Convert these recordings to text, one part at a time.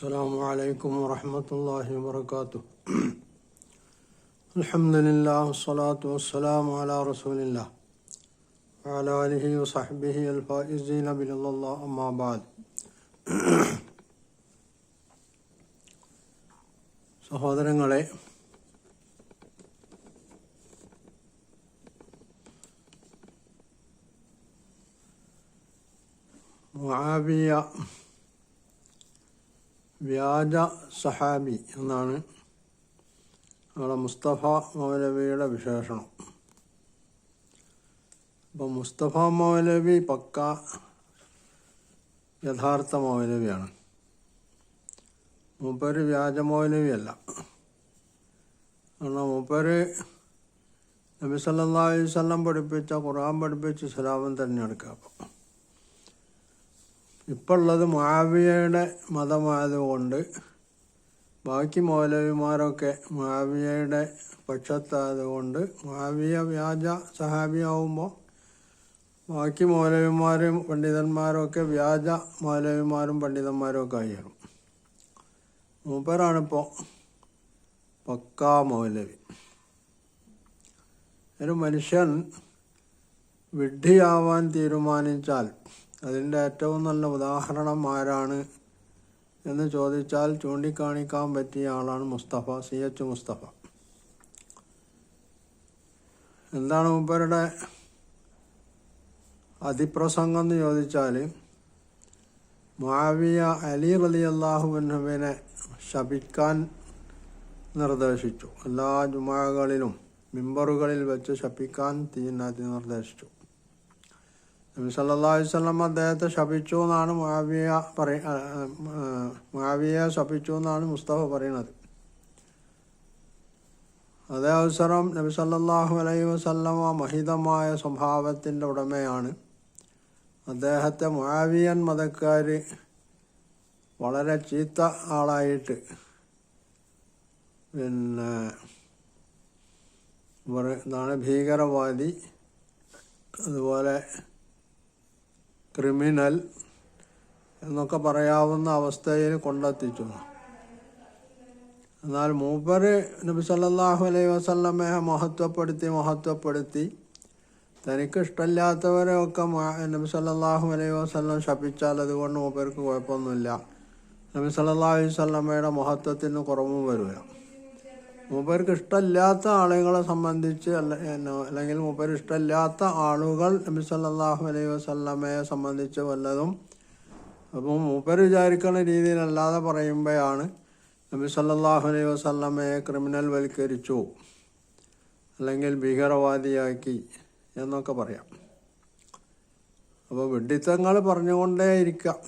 السلام عليكم ورحمة الله وبركاته. الحمد لله والصلاة والسلام على رسول الله وعلى آله وصحبه الفائزين برضا الله أما بعد. സഹോദരങ്ങളെ, മുആവിയ വ്യാജ സഹാബി എന്നാണ് നമ്മുടെ മുസ്തഫ മൗലവിയുടെ വിശേഷണം. അപ്പം മുസ്തഫ മൗലവി പക്ക യഥാർത്ഥ മൗലവിയാണ്. മൂപ്പര് വ്യാജ മൗലവിയല്ല. കാരണം മൂപ്പര് നബി സല്ലല്ലാഹു അലൈഹി വസല്ലം പഠിപ്പിച്ച ഖുർആൻ പഠിപ്പിച്ച ഇസ്ലാമും തിരഞ്ഞെടുക്കുക. ഇപ്പോൾ ഉള്ളത് മുആവിയയുടെ മതമായതുകൊണ്ട് ബാക്കി മൗലവിമാരൊക്കെ മുആവിയയുടെ പക്ഷത്തായതുകൊണ്ട് മുആവിയ വ്യാജ സഹാബിയാവുമ്പോൾ ബാക്കി മൗലവിമാരും പണ്ഡിതന്മാരൊക്കെ വ്യാജ മൗലവിമാരും പണ്ഡിതന്മാരും ഒക്കെ ആയിരുന്നു. മൂപ്പരാണിപ്പോൾ പക്കാ മൗലവി. ഒരു മനുഷ്യൻ വിഡ്ഢിയാവാൻ തീരുമാനിച്ചാൽ അതിൻ്റെ ഏറ്റവും നല്ല ഉദാഹരണം ആരാണ് എന്ന് ചോദിച്ചാൽ ചൂണ്ടിക്കാണിക്കാൻ പറ്റിയ ആളാണ് മുസ്തഫ, CH മുസ്തഫ. എന്താണ് മൂപ്പരുടെ അതിപ്രസംഗം എന്ന് ചോദിച്ചാൽ, മുആവിയ അലി റളിയല്ലാഹു അൻഹുവിനെ ശപിക്കാൻ നിർദ്ദേശിച്ചു. എല്ലാ ജുമാകളിലും മിമ്പറുകളിൽ വെച്ച് ശപിക്കാൻ നിർദ്ദേശിച്ചു. നബി സല്ലല്ലാഹു അലൈഹി വസല്ലം അദ്ദേഹത്തെ ശപിച്ചു എന്നാണ് മുആവിയയെ ശപിച്ചു എന്നാണ് മുസ്തഫ പറയുന്നത്. അതേ അവസരം നബി സല്ലല്ലാഹു അലൈഹി വസല്ലം മഹിതമായ സ്വഭാവത്തിൻ്റെ ഉടമയാണ്. അദ്ദേഹത്തെ മുആവിയൻ മതക്കാർ വളരെ ചീത്ത ആളായിട്ട് എന്താണ് ഭീകരവാദി, അതുപോലെ ക്രിമിനൽ എന്നൊക്കെ പറയാവുന്ന അവസ്ഥയിൽ കൊണ്ടെത്തിച്ചു. എന്നാൽ മൂപ്പര് നബി സല്ലല്ലാഹു അലൈഹി വസല്ലമയെ മഹത്വപ്പെടുത്തി തനിക്ക് ഇഷ്ടമില്ലാത്തവരെ ഒക്കെ നബി സല്ലല്ലാഹു അലൈഹി വസല്ലം ശപിച്ചാൽ അതുകൊണ്ട് മൂപ്പർക്ക് കുഴപ്പമൊന്നുമില്ല. നബി സല്ലല്ലാഹു അലൈഹി വസല്ലമയുടെ മഹത്വത്തിന് കുറവും വരില്ല. മൂപ്പർക്ക് ഇഷ്ടമില്ലാത്ത ആളുകളെ സംബന്ധിച്ച് അല്ലെങ്കിൽ മൂപ്പര് ഇഷ്ടമില്ലാത്ത ആളുകൾ നബി സല്ലല്ലാഹു അലൈഹി വസല്ലമയെ സംബന്ധിച്ച് വല്ലതും അപ്പോൾ മൂപ്പര് വിചാരിക്കുന്ന രീതിയിലല്ലാതെ പറയുമ്പോഴാണ് നബി സല്ലല്ലാഹു അലൈഹി വസല്ലമയെ ക്രിമിനൽ വൽക്കരിച്ചു അല്ലെങ്കിൽ ഭീകരവാദിയാക്കി എന്നൊക്കെ പറയാം. അപ്പോൾ വിഡ്ഢിത്തങ്ങൾ പറഞ്ഞുകൊണ്ടേ ഇരിക്കുക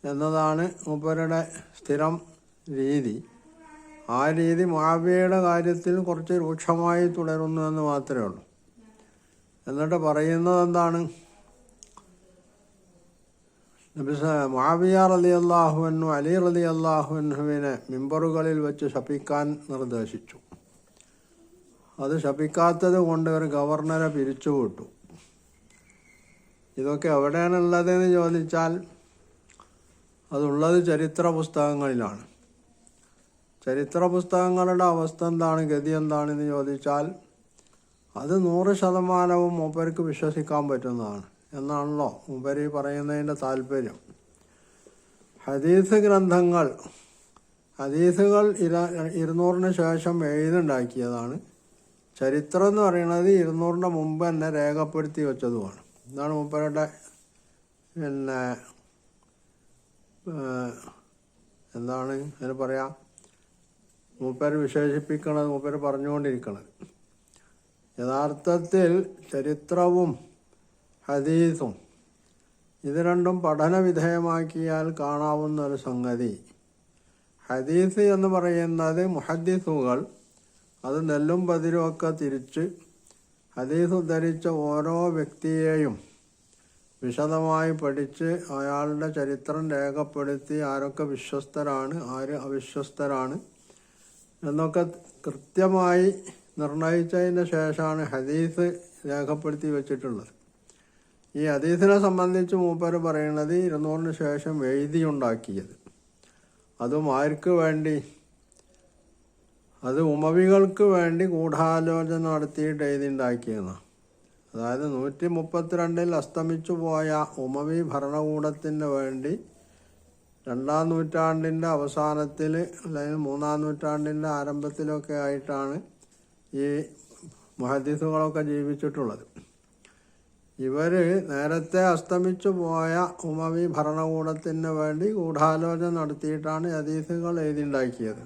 എന്നതാണ് മൂപ്പരുടെ സ്ഥിരം രീതി. ആ രീതി മുആവിയയുടെ കാര്യത്തിൽ കുറച്ച് രൂക്ഷമായി തുടരുന്നു എന്ന് മാത്രമേ ഉള്ളൂ. എന്നിട്ട് പറയുന്നത് എന്താണ്? മുആവിയ റളിയല്ലാഹു അൻഹു അലി റളിയല്ലാഹു അൻഹുവിനെ മിമ്പറുകളിൽ വെച്ച് ശപിക്കാൻ നിർദ്ദേശിച്ചു. അത് ശപിക്കാത്തത് കൊണ്ട് ഒരു ഗവർണറെ പിരിച്ചുവിട്ടു. ഇതൊക്കെ എവിടെയാണുള്ളതെന്ന് ചോദിച്ചാൽ അതുള്ളത് ചരിത്ര പുസ്തകങ്ങളിലാണ്. ചരിത്ര പുസ്തകങ്ങളുടെ അവസ്ഥ എന്താണ്, ഗതി എന്താണെന്ന് ചോദിച്ചാൽ അത് 100% മൂപ്പർക്ക് വിശ്വസിക്കാൻ പറ്റുന്നതാണ് എന്നാണല്ലോ മൂപ്പര് പറയുന്നതിൻ്റെ താല്പര്യം. ഹദീസുകൾ 200-ന് ശേഷം എഴുതുണ്ടാക്കിയതാണ്. ചരിത്രം എന്ന് പറയുന്നത് 200-ന് മുമ്പ് തന്നെ രേഖപ്പെടുത്തി വെച്ചതുമാണ്. ഇതാണ് മൂപ്പരുടെ എന്താണ് അതിന് പറയാം, മൂപ്പര് വിശേഷിപ്പിക്കണത്, മൂപ്പര് പറഞ്ഞുകൊണ്ടിരിക്കണത്. യഥാർത്ഥത്തിൽ ചരിത്രവും ഹദീസും ഇത് രണ്ടും പഠന വിധേയമാക്കിയാൽ കാണാവുന്ന ഒരു സംഗതി, ഹദീസ് എന്ന് പറയുന്നത് മുഹദ്ദിസുകൾ അത് നെല്ലും പതിരും ഒക്കെ തിരിച്ച് ഹദീസ് ഉദ്ധരിച്ച ഓരോ വ്യക്തിയെയും വിശദമായി പഠിച്ച് അയാളുടെ ചരിത്രം രേഖപ്പെടുത്തി ആരൊക്കെ വിശ്വസ്തരാണ് ആര് അവിശ്വസ്തരാണ് എന്നൊക്കെ കൃത്യമായി നിർണയിച്ചതിന് ശേഷമാണ് ഹദീസ് രേഖപ്പെടുത്തി വെച്ചിട്ടുള്ളത്. ഈ ഹദീസിനെ സംബന്ധിച്ച് മൂപ്പര് പറയുന്നത് 200-ന് ശേഷം എഴുതിയുണ്ടാക്കിയത്. അതും ആർക്ക് വേണ്ടി? അത് ഉമവികൾക്ക് വേണ്ടി ഗൂഢാലോചന നടത്തിയിട്ട് എഴുതിണ്ടാക്കിയെന്ന്. അതായത് 132 അസ്തമിച്ചു പോയ ഉമവി ഭരണകൂടത്തിന് വേണ്ടി 2-ാം നൂറ്റാണ്ടിൻ്റെ അവസാനത്തിൽ അല്ലെങ്കിൽ 3-ാം നൂറ്റാണ്ടിൻ്റെ ആരംഭത്തിലൊക്കെ ആയിട്ടാണ് ഈ മുഹദ്ദിസുകളൊക്കെ ജീവിച്ചിട്ടുള്ളത്. ഇവർ നേരത്തെ അസ്തമിച്ചു പോയ ഉമവി ഭരണകൂടത്തിന് വേണ്ടി ഗൂഢാലോചന നടത്തിയിട്ടാണ് ഹദീസുകൾ എഴുതിണ്ടാക്കിയത്.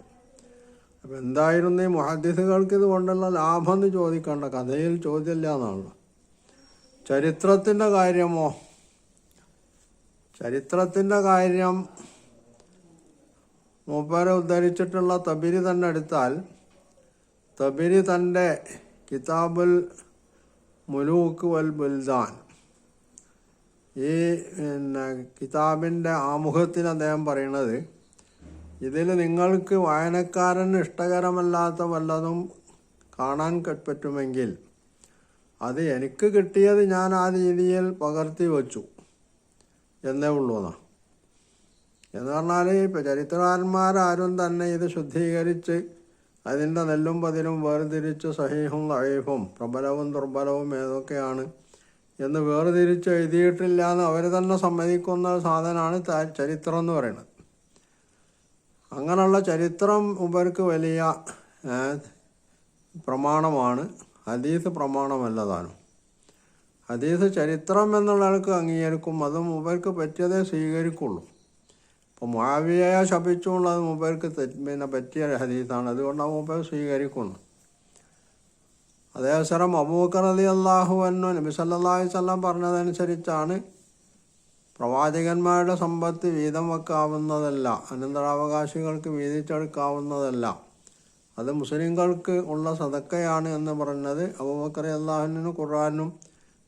അപ്പം എന്തായിരുന്നു ഈ മുഹദ്ദിസുകൾക്ക് ഇതുകൊണ്ടുള്ള ലാഭം എന്ന് ചോദിക്കേണ്ട, കഥയിൽ ചോദ്യമില്ല എന്നാണല്ലോ. ചരിത്രത്തിൻ്റെ കാര്യമോ? ചരിത്രത്തിൻ്റെ കാര്യം മൂപ്പരെ ഉദ്ധരിച്ചിട്ടുള്ള തബരി തന്നെ എടുത്താൽ, തബരി തൻ്റെ കിതാബുൽ മുലൂക്ക് വൽ ബുൽദാൻ, ഈ കിതാബിൻ്റെ ആമുഖത്തിൽ അദ്ദേഹം പറയണത്, ഇതിൽ നിങ്ങൾക്ക് വായനക്കാരന് ഇഷ്ടകരമല്ലാത്ത വല്ലതും കാണാൻ പറ്റുമെങ്കിൽ അത് എനിക്ക് കിട്ടിയത് ഞാൻ ആ രീതിയിൽ പകർത്തി വച്ചു എന്നേ ഉള്ളൂ എന്നാണ്. എന്ന് പറഞ്ഞാൽ ഇപ്പം ചരിത്രകാരന്മാരാരും തന്നെ ഇത് ശുദ്ധീകരിച്ച് അതിൻ്റെ നെല്ലും പതിരും വേർതിരിച്ച് സഹീഹും ദഈഫും പ്രബലവും ദുർബലവും ഏതൊക്കെയാണ് എന്ന് വേർതിരിച്ച് എഴുതിയിട്ടില്ല എന്ന് അവർ തന്നെ സമ്മതിക്കുന്ന സാധനമാണ് ചരിത്രം എന്ന് പറയുന്നത്. അങ്ങനെയുള്ള ചരിത്രം ഇവർക്ക് വലിയ പ്രമാണമാണ്. ഹദീസ് പ്രമാണമല്ലതാനും. ഹദീസ് ചരിത്രം എന്നുള്ള ആൾക്ക് അംഗീകരിക്കും, അതും ഇവർക്ക് പറ്റിയതേ സ്വീകരിക്കുള്ളൂ. അപ്പോൾ മുആവിയയെ ശപിച്ചുകൊണ്ടത് മൂപ്പർക്ക് പറ്റിയ ഹദീസാണ്, അതുകൊണ്ടാണ് മൂപ്പർ സ്വീകരിക്കുന്നത്. അതേസരം അബൂബക്കർ റളിയല്ലാഹു അൻഹു നബി സല്ലല്ലാഹു അലൈഹി വസല്ലം പറഞ്ഞതനുസരിച്ചാണ് പ്രവാചകന്മാരുടെ സമ്പത്ത് വീതം വെക്കാവുന്നതല്ല, അനന്തരാവകാശികൾക്ക് വീതിച്ചെടുക്കാവുന്നതല്ല, അത് മുസ്ലിങ്ങൾക്ക് ഉള്ള സദക്കയാണ് എന്ന് പറഞ്ഞത് അബൂബക്കർ റളിയല്ലാഹുവിന് ഖുർആനും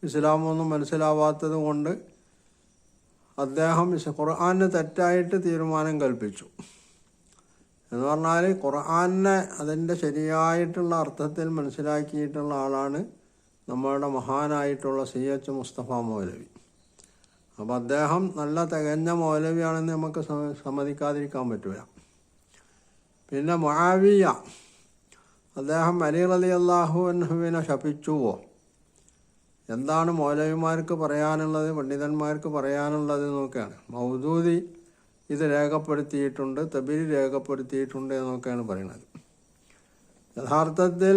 ഇസ്ലാമും ഒന്നും മനസ്സിലാവാത്തത് കൊണ്ട് അദ്ദേഹം ഖുർആന് തെറ്റായിട്ട് തീരുമാനം കൽപ്പിച്ചു. എന്ന് പറഞ്ഞാൽ ഖുർആനെ അതിൻ്റെ ശരിയായിട്ടുള്ള അർത്ഥത്തിൽ മനസ്സിലാക്കിയിട്ടുള്ള ആളാണ് നമ്മളുടെ മഹാനായിട്ടുള്ള CH മുസ്തഫ മൗലവി. അപ്പോൾ അദ്ദേഹം നല്ല തികഞ്ഞ മൗലവിയാണെന്ന് നമുക്ക് സമ്മതിക്കാതിരിക്കാൻ പറ്റില്ല. പിന്നെ മുആവിയ, അദ്ദേഹം അലി റളിയല്ലാഹു അൻഹുവിനെ ശപിച്ചുവോ? എന്താണ് മൗലവിമാർക്ക് പറയാനുള്ളത്, പണ്ഡിതന്മാർക്ക് പറയാനുള്ളത് എന്നൊക്കെയാണ്. മൗദൂദി ഇത് രേഖപ്പെടുത്തിയിട്ടുണ്ട്, തബരി രേഖപ്പെടുത്തിയിട്ടുണ്ട് എന്നൊക്കെയാണ് പറയുന്നത്. യഥാർത്ഥത്തിൽ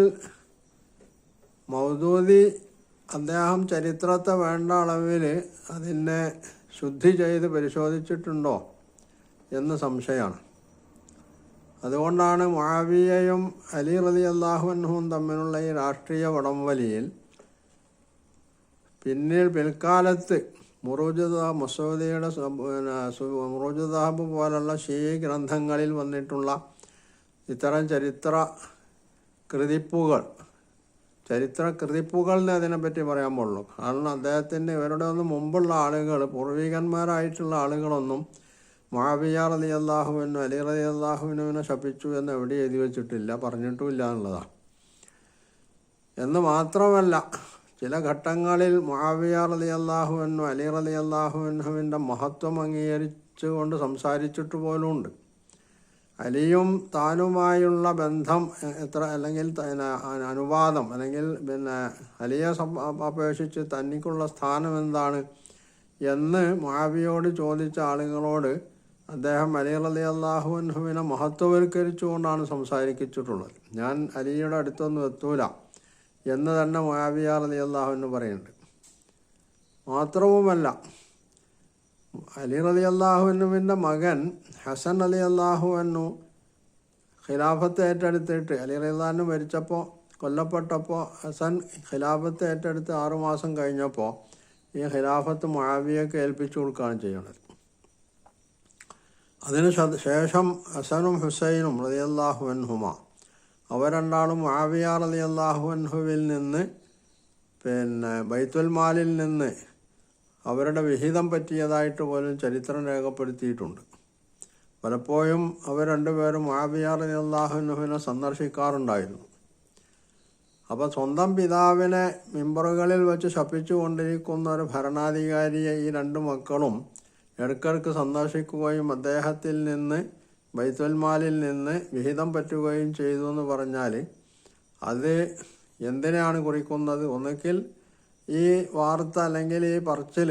മൗദൂദി അദ്ദേഹം ചരിത്രത്തെ വേണ്ട അളവിൽ അതിനെ ശുദ്ധി ചെയ്ത് പരിശോധിച്ചിട്ടുണ്ടോ എന്ന് സംശയമാണ്. അതുകൊണ്ടാണ് മുആവിയയും അലി റളിയല്ലാഹു അൻഹുവും തമ്മിലുള്ള ഈ രാഷ്ട്രീയ വടംവലിയിൽ പിൽക്കാലത്ത് മസൂദിയുടെ മുറൂജ് ദഹബ് പോലുള്ള ഷീഈ ഗ്രന്ഥങ്ങളിൽ വന്നിട്ടുള്ള ഇത്തരം ചരിത്ര കൃതിപ്പുകൾ എന്നേ അതിനെപ്പറ്റി പറയാൻ പാടുള്ളൂ. കാരണം അദ്ദേഹത്തിൻ്റെ ഇവരുടെ ഒന്നും മുമ്പുള്ള ആളുകൾ, പൂർവികന്മാരായിട്ടുള്ള ആളുകളൊന്നും മുആവിയ റളിയല്ലാഹു അൻഹു അലി റളിയല്ലാഹുവിനെ ശപിച്ചു എന്ന് എവിടെ എഴുതി വെച്ചിട്ടില്ല, പറഞ്ഞിട്ടുമില്ല എന്നുള്ളതാണ്. എന്ന് മാത്രമല്ല, ചില ഘട്ടങ്ങളിൽ മുആവിയ റളിയല്ലാഹു അൻഹു അലി റളിയല്ലാഹു അൻഹുവിൻ്റെ മഹത്വം അംഗീകരിച്ചുകൊണ്ട് സംസാരിച്ചിട്ട് പോലുമുണ്ട്. അലിയും താനുമായുള്ള ബന്ധം എത്ര, അല്ലെങ്കിൽ അനുവാദം, അല്ലെങ്കിൽ അലിയെ അപേക്ഷിച്ച് തനിക്കുള്ള സ്ഥാനം എന്താണ് എന്ന് മുആവിയയോട് ചോദിച്ച ആളുകളോട് അദ്ദേഹം അലി റളിയല്ലാഹു അൻഹുവിനെ മഹത്വവൽക്കരിച്ചുകൊണ്ടാണ് സംസാരിച്ചിട്ടുള്ളത്. ഞാൻ അലിയുടെ അടുത്തൊന്നും എത്തൂല എന്ന് തന്നെ മുആവിയ റളിയല്ലാഹു അൻഹു പറയുന്നുണ്ട്. മാത്രവുമല്ല, അലി റളിയല്ലാഹു അൻഹുവിൻ്റെ മകൻ ഹസൻ റളിയല്ലാഹു അൻഹു ഖിലാഫത്ത് ഏറ്റെടുത്തിട്ട്, അലി റളിയല്ലാഹു അൻഹു മരിച്ചപ്പോൾ, കൊല്ലപ്പെട്ടപ്പോൾ ഹസൻ ഖിലാഫത്ത് ഏറ്റെടുത്ത് 6 മാസം കഴിഞ്ഞപ്പോൾ ഈ ഖിലാഫത്ത് മുആവിയക്ക് ഏൽപ്പിച്ചു കൊടുക്കുകയാണ് ചെയ്യുന്നത്. അതിന് ശേഷം ഹസനും ഹുസൈനും റളിയല്ലാഹു അൻഹുമാ അവർ രണ്ടാളും മുആവിയ റളിയല്ലാഹു അൻഹുവിൽ നിന്ന് ബൈത്തുൽ മാലിൽ നിന്ന് അവരുടെ വിഹിതം പറ്റിയതായിട്ട് പോലും ചരിത്രം രേഖപ്പെടുത്തിയിട്ടുണ്ട്. പലപ്പോഴും അവർ രണ്ടുപേരും മുആവിയ റളിയല്ലാഹു അൻഹുവിനെ സന്ദർശിക്കാറുണ്ടായിരുന്നു. അപ്പോൾ സ്വന്തം പിതാവിനെ മിമ്പറുകളിൽ വെച്ച് ശപിച്ചു കൊണ്ടിരിക്കുന്ന ഒരു ഭരണാധികാരിയെ ഈ 2 മക്കളും ഇടയ്ക്കിടയ്ക്ക് സന്ദർശിക്കുകയും അദ്ദേഹത്തിൽ നിന്ന് ബൈത്തുൽ മാലിൽ നിന്ന് വിഹിതം പറ്റുകയും ചെയ്തു എന്ന് പറഞ്ഞാൽ അത് എന്തിനാണ് കുറിക്കുന്നത്? ഒന്നുകിൽ ഈ വാർത്ത അല്ലെങ്കിൽ ഈ പറച്ചിൽ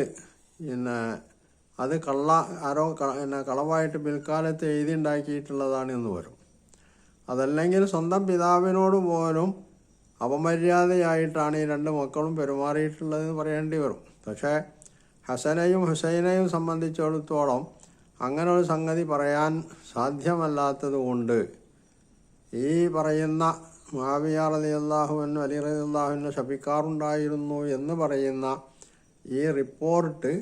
അത് ആരോ കളവായിട്ട് പിൽക്കാലത്ത് എഴുതിയുണ്ടാക്കിയിട്ടുള്ളതാണ് എന്ന് വരും. അതല്ലെങ്കിൽ സ്വന്തം പിതാവിനോട് പോലും അപമര്യാദയായിട്ടാണ് ഈ രണ്ട് മക്കളും പെരുമാറിയിട്ടുള്ളതെന്ന് പറയേണ്ടി വരും. പക്ഷേ ഹസനെയും ഹുസൈനെയും സംബന്ധിച്ചിടത്തോളം അങ്ങനെ ഒരു സംഗതി പറയാൻ സാധ്യമല്ലാത്തത് കൊണ്ട് ഈ പറയുന്ന മുആവിയ റളിയല്ലാഹു അൻഹു അലി റളിയല്ലാഹു അൻഹു ശപിക്കാറുണ്ടായിരുന്നു എന്ന് പറയുന്ന ഈ റിപ്പോർട്ട്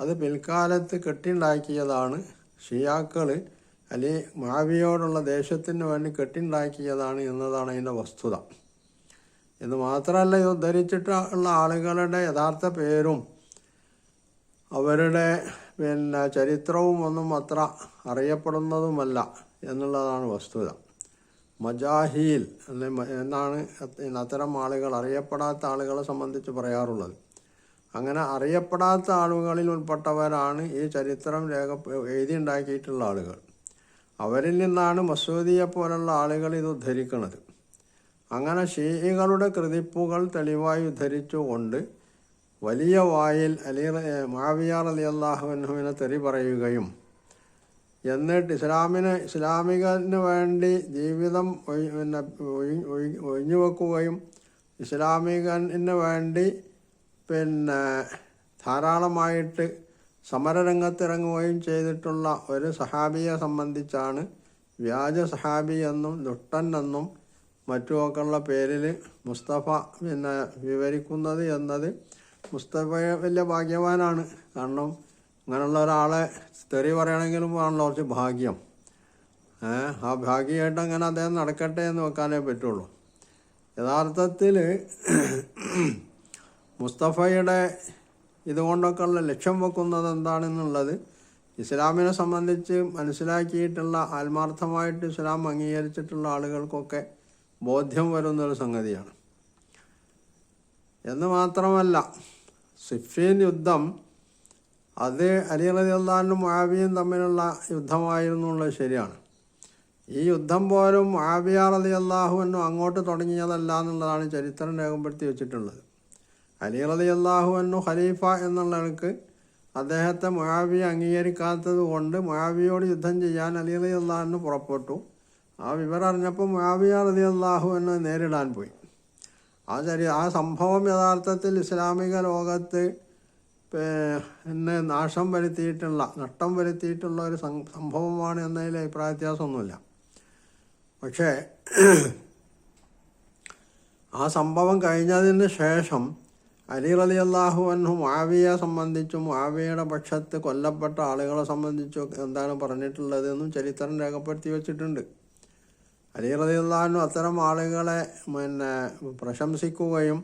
അത് പിൽക്കാലത്ത് കെട്ടിണ്ടാക്കിയതാണ്. ഷിയാക്കൾ അലി മുആവിയയോടുള്ള ദേഷ്യത്തിന് വേണ്ടി കെട്ടിണ്ടാക്കിയതാണ് എന്നതാണ് അതിൻ്റെ വസ്തുത. എന്ന് മാത്രമല്ല, ഇത് ഉദ്ധരിച്ചിട്ടുള്ള ആളുകളുടെ യഥാർത്ഥ പേരും അവരുടെ ചരിത്രവും ഒന്നും അത്ര അറിയപ്പെടുന്നതുമല്ല എന്നുള്ളതാണ് വസ്തുത. മജാഹീൽ എന്നാണ് അത്തരം ആളുകൾ, അറിയപ്പെടാത്ത ആളുകളെ സംബന്ധിച്ച് പറയാറുള്ളത്. അങ്ങനെ അറിയപ്പെടാത്ത ആളുകളിൽ ഉൾപ്പെട്ടവരാണ് ഈ ചരിത്രം എഴുതിയുണ്ടാക്കിയിട്ടുള്ള ആളുകൾ. അവരിൽ നിന്നാണ് മസൂദിയെ പോലുള്ള ആളുകൾ ഇത് ഉദ്ധരിക്കുന്നത്. അങ്ങനെ ഷീഇകളുടെ കൃതിപ്പുകൾ തെളിവായി ഉദ്ധരിച്ചുകൊണ്ട് വലിയ വായിൽ മുആവിയ റളിയല്ലാഹു അൻഹുവിനെ തെറി പറയുകയും എന്നിട്ട് ഇസ്ലാമികന് വേണ്ടി ജീവിതം ഒഴിഞ്ഞുവെക്കുകയും ഇസ്ലാമികന് വേണ്ടി ധാരാളമായിട്ട് സമരരംഗത്തിറങ്ങുകയും ചെയ്തിട്ടുള്ള ഒരു സഹാബിയെ സംബന്ധിച്ചാണ് വ്യാജ സഹാബി എന്നും ദുഷ്ടൻ എന്നും മറ്റുമൊക്കെയുള്ള പേരിൽ മുസ്തഫ വിവരിക്കുന്നത് എന്നത് മുസ്തഫ വലിയ ഭാഗ്യവാനാണ്. കാരണം അങ്ങനെയുള്ള ഒരാളെ തെറി പറയണമെങ്കിലും ആണല്ലോ കുറച്ച് ഭാഗ്യം. ആ ഭാഗ്യമായിട്ട് അങ്ങനെ അദ്ദേഹം നടക്കട്ടെ എന്ന് വെക്കാനേ പറ്റുള്ളൂ. യഥാർത്ഥത്തിൽ മുസ്തഫയുടെ ഇതുകൊണ്ടൊക്കെയുള്ള ലക്ഷ്യം വെക്കുന്നത് എന്താണെന്നുള്ളത് ഇസ്ലാമിനെ സംബന്ധിച്ച് മനസ്സിലാക്കിയിട്ടുള്ള ആത്മാർത്ഥമായിട്ട് ഇസ്ലാം അംഗീകരിച്ചിട്ടുള്ള ആളുകൾക്കൊക്കെ ബോധ്യം വരുന്നൊരു സംഗതിയാണ്. എന്ന് മാത്രമല്ല, സിഫീൻ യുദ്ധം അത് അലി റളിയല്ലാഹു അൻഹു മുആവിയയും തമ്മിലുള്ള യുദ്ധമായിരുന്നു എന്നുള്ളത് ശരിയാണ്. ഈ യുദ്ധം പോലും മുആവിയ റളിയല്ലാഹു അൻഹു അങ്ങോട്ട് തുടങ്ങിയതല്ല എന്നുള്ളതാണ് ചരിത്രം രേഖപ്പെടുത്തി വെച്ചിട്ടുള്ളത്. അലി റളിയല്ലാഹു അൻഹു ഖലീഫ എന്നുള്ളവർക്ക് അദ്ദേഹത്തെ മുആവിയ അംഗീകരിക്കാത്തത് കൊണ്ട് മുആവിയയോട് യുദ്ധം ചെയ്യാൻ അലി റളിയല്ലാഹു അൻഹു പുറപ്പെട്ടു. ആ വിവരം അറിഞ്ഞപ്പോൾ മുആവിയ റളിയല്ലാഹു അൻഹു നേരിടാൻ പോയി. ആ സംഭവം യഥാർത്ഥത്തിൽ ഇസ്ലാമിക ലോകത്ത് നഷ്ടം വരുത്തിയിട്ടുള്ള ഒരു സംഭവമാണ് എന്നതിൽ അഭിപ്രായ വ്യത്യാസമൊന്നുമില്ല. പക്ഷേ ആ സംഭവം കഴിഞ്ഞതിന് ശേഷം അലി റളിയല്ലാഹു അൻഹു മുആവിയയെ സംബന്ധിച്ചും മുആവിയയുടെ പക്ഷത്ത് കൊല്ലപ്പെട്ട ആളുകളെ സംബന്ധിച്ചും എന്താണ് പറഞ്ഞിട്ടുള്ളതെന്നും ചരിത്രം രേഖപ്പെടുത്തി വെച്ചിട്ടുണ്ട്. അലി റളിയല്ലാഹു അൻഹു അത്തരം ആളുകളെ പ്രശംസിക്കുകയും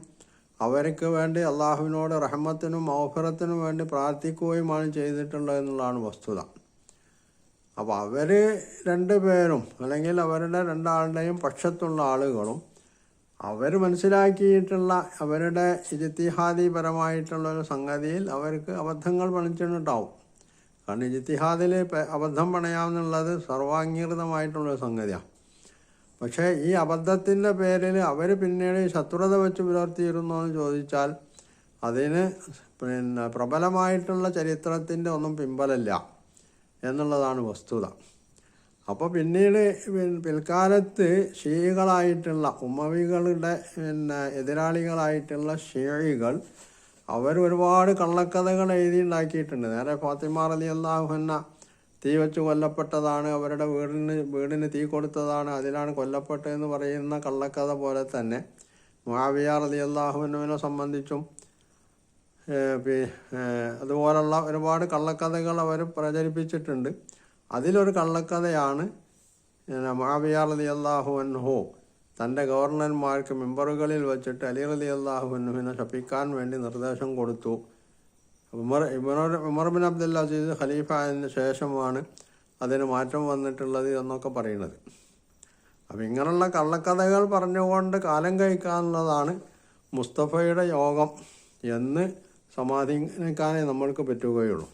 അവർക്ക് വേണ്ടി അള്ളാഹുവിനോട് റഹ്മത്തിനും മഗ്ഫിറത്തിനും വേണ്ടി പ്രാർത്ഥിക്കുകയുമാണ് ചെയ്തിട്ടുള്ളത് എന്നുള്ളതാണ് വസ്തുത. അപ്പോൾ അവർ രണ്ടുപേരും അല്ലെങ്കിൽ അവരുടെ രണ്ടാളുടെയും പക്ഷത്തുള്ള ആളുകളും അവർ മനസ്സിലാക്കിയിട്ടുള്ള അവരുടെ ഇജ്തിഹാദീപരമായിട്ടുള്ള ഒരു സംഗതിയിൽ അവർക്ക് അബദ്ധങ്ങൾ പണിച്ചിട്ടുണ്ടാവും. കാരണം ഇജ്തിഹാദിൽ അബദ്ധം പണയാമെന്നുള്ളത് സർവാംഗീകൃതമായിട്ടുള്ളൊരു സംഗതിയാണ്. പക്ഷേ ഈ അബദ്ധത്തിൻ്റെ പേരിൽ അവർ പിന്നീട് ശത്രുത വെച്ച് പുലർത്തിയിരുന്നു എന്ന് ചോദിച്ചാൽ അതിന് പ്രബലമായിട്ടുള്ള ചരിത്രത്തിൻ്റെ ഒന്നും പിൻബലമില്ല എന്നുള്ളതാണ് വസ്തുത. അപ്പോൾ പിന്നീട് പിൽക്കാലത്ത് ഷീഇകളായിട്ടുള്ള ഉമ്മവികളുടെ എതിരാളികളായിട്ടുള്ള ഷീഇകൾ അവർ ഒരുപാട് കള്ളക്കഥകൾ എഴുതിയുണ്ടാക്കിയിട്ടുണ്ട്. നേരെ ഫാത്തിമ റളിയല്ലാഹു അൻഹ തീ വെച്ച് കൊല്ലപ്പെട്ടതാണ്, അവരുടെ വീടിന് തീ കൊടുത്തതാണ്, അതിലാണ് കൊല്ലപ്പെട്ടതെന്ന് പറയുന്ന കള്ളക്കഥ പോലെ തന്നെ മുആവിയ റളിയല്ലാഹു അൻഹുവിനെ സംബന്ധിച്ചും അതുപോലുള്ള ഒരുപാട് കള്ളക്കഥകൾ അവർ പ്രചരിപ്പിച്ചിട്ടുണ്ട്. അതിലൊരു കള്ളക്കഥയാണ് മുആവിയ റളിയല്ലാഹു അൻഹു തൻ്റെ ഗവർണർമാർക്ക് മിമ്പറുകളിൽ വെച്ചിട്ട് അലി റളിയല്ലാഹു അൻഹുവിനെ ശപിക്കാൻ വേണ്ടി നിർദ്ദേശം കൊടുത്തു. ഉമർ ബിൻ അബ്ദുൽ അസീസ് ഖലീഫ ആയതിനു ശേഷമാണ് അതിന് മാറ്റം വന്നിട്ടുള്ളത് എന്നൊക്കെ പറയുന്നത്. അപ്പം ഇങ്ങനെയുള്ള കള്ളക്കഥകൾ പറഞ്ഞുകൊണ്ട് കാലം കഴിക്കാനുള്ളതാണ് മുസ്തഫയുടെ യോഗം എന്ന് സമാധാനിക്കാനേ നമ്മൾക്ക് പറ്റുകയുള്ളൂ.